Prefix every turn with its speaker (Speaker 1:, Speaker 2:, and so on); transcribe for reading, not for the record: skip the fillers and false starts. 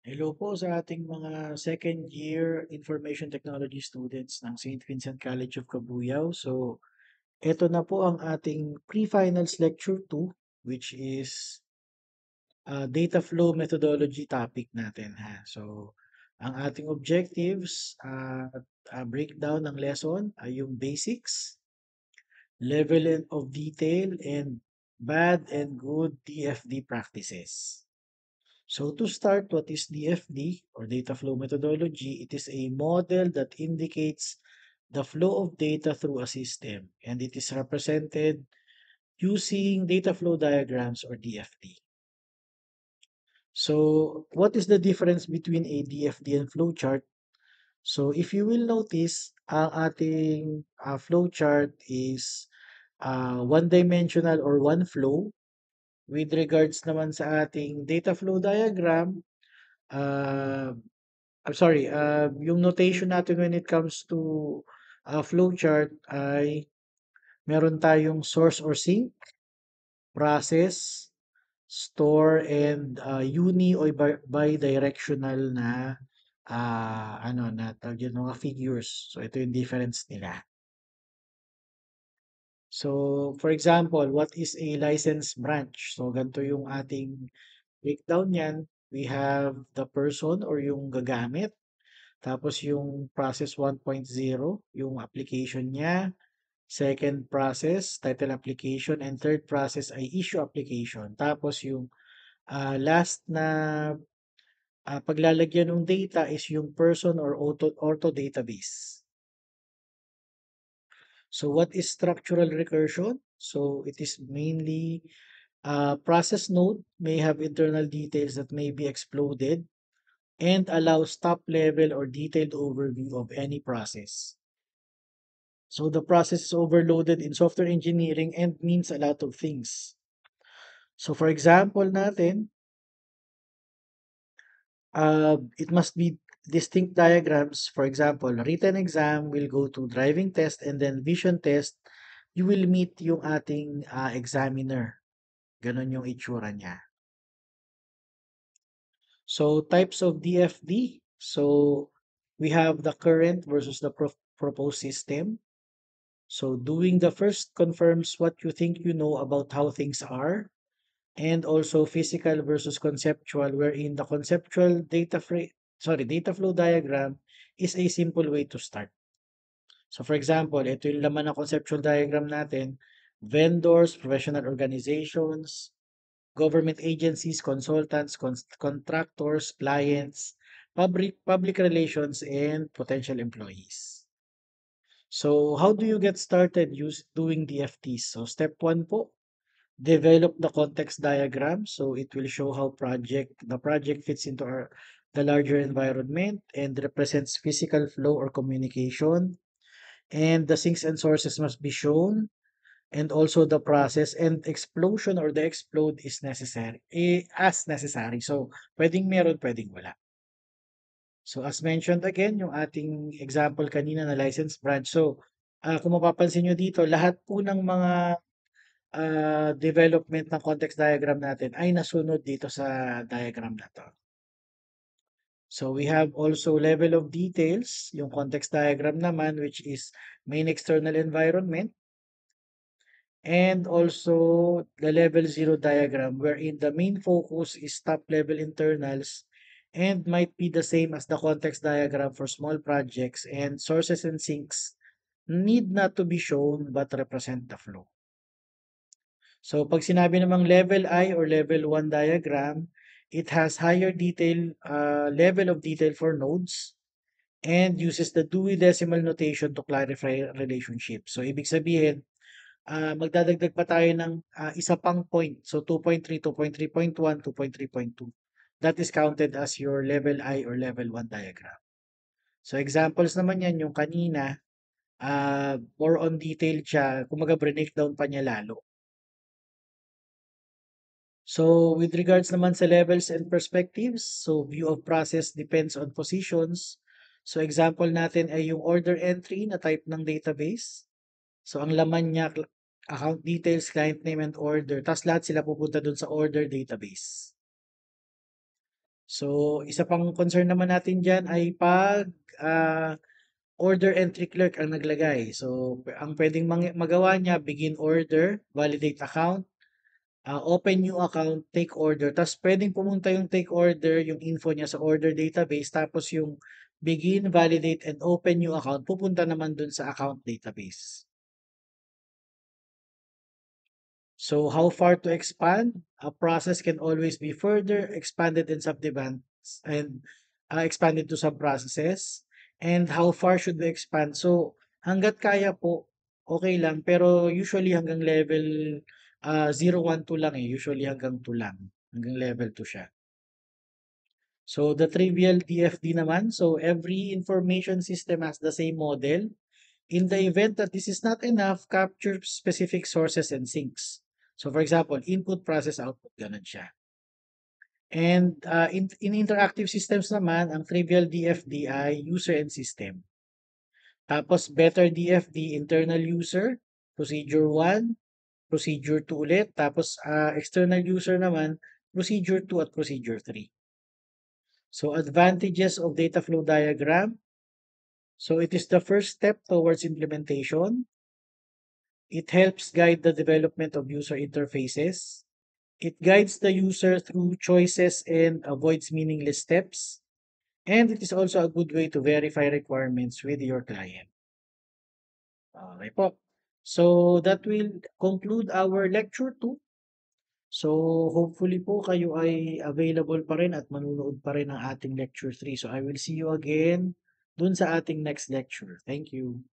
Speaker 1: Hello po sa ating mga second year Information Technology students ng St. Vincent College of Cabuyao. So, ito na po ang ating pre-finals lecture 2, which is data flow methodology topic natin. So, ang ating objectives, breakdown ng lesson ay yung basics, level of detail, and bad and good DFD practices. So to start, what is DFD or data flow methodology? It is a model that indicates the flow of data through a system, and it is represented using data flow diagrams or DFD. So what is the difference between a DFD and flowchart? So if you will notice, ang ating flowchart is one-dimensional or one flow. With regards naman sa ating data flow diagram, uh, I'm sorry, yung notation natin when it comes to flowchart ay meron tayong source or sink, process, store, and uni o bidirectional na na tawag yun, mga figures. So ito yung difference nila. So for example, what is a license branch? So ganito yung ating breakdown niyan. We have the person or yung gagamit. Tapos yung process 1.0, yung application niya. Second process, title application. And third process ay issue application. Tapos yung last na paglalagyan ng data is yung person or auto database. So what is structural recursion? So it is mainly process node may have internal details that may be exploded and allows top level or detailed overview of any process. So the process is overloaded in software engineering and means a lot of things. So for example natin, it must be distinct diagrams. For example, written exam will go to driving test and then vision test, you will meet yung ating examiner. Ganon yung itsura niya. So types of DFD. So we have the current versus the proposed system. So doing the first confirms what you think you know about how things are. And also physical versus conceptual, wherein the conceptual data flow diagram is a simple way to start. So for example, ito yung laman ng conceptual diagram natin: vendors, professional organizations, government agencies, consultants, contractors, clients, public relations, and potential employees. So how do you get started doing DFTs? So step 1 po, develop the context diagram. So it will show how the project fits into the larger environment and represents physical flow or communication. And the sinks and sources must be shown, and also the process and explosion or the explode is necessary, as necessary. So pwedeng meron, pwedeng wala. So as mentioned again, yung ating example kanina na license branch. So kung mapapansin nyo dito, lahat po ng mga development ng context diagram natin ay nasunod dito sa diagram na to. So we have also level of details, yung context diagram naman, which is main external environment, and also the level 0 diagram, wherein the main focus is top level internals and might be the same as the context diagram for small projects, and sources and sinks need not to be shown but represent the flow. So pag sinabi namang level I or level 1 diagram, it has higher level of detail for nodes and uses the Dewey Decimal Notation to clarify relationships. So ibig sabihin, magdadagdag pa tayo ng isa pang point. So 2.3, 2.3.1, 2.3.2. That is counted as your level I or level 1 diagram. So examples naman yan, yung kanina, more on detail siya, kumaga breakdown pa niya lalo. So with regards naman sa levels and perspectives, so view of process depends on positions. So example natin ay yung order entry na type ng database. So ang laman niya, account details, client name, and order. Tapos lahat sila pupunta dun sa order database. So, isa pang concern naman natin diyan ay 'pag, ah, order entry clerk ang naglagay. So, ang puwedeng magawa niya, begin order, validate account, open new account, take order. Ta's puwedeng pumunta yung take order, yung info niya sa order database, tapos yung begin, validate, and open new account pupunta naman dun sa account database. So how far to expand? A process can always be further expanded and subdivided and expanded to sub-processes. And how far should we expand? So hangga't kaya po, okay lang. Pero usually hanggang level 0, 1, 2 lang eh. Usually hanggang 2 lang. Hanggang level 2 siya. So the trivial DFD naman. So every information system has the same model. In the event that this is not enough, capture specific sources and sinks. So for example, input, process, output, ganun siya. And in interactive systems naman, ang trivial DFD ay user and system. Tapos better DFD, internal user, procedure 1, procedure 2 ulit. Tapos external user naman, procedure 2 at procedure 3. So advantages of data flow diagram. So it is the first step towards implementation. It helps guide the development of user interfaces. It guides the user through choices and avoids meaningless steps. And it is also a good way to verify requirements with your client. Okay po. So that will conclude our lecture 2. So hopefully po kayo ay available pa rin at manunood pa rin ng ating lecture 3. So I will see you again dun sa ating next lecture. Thank you.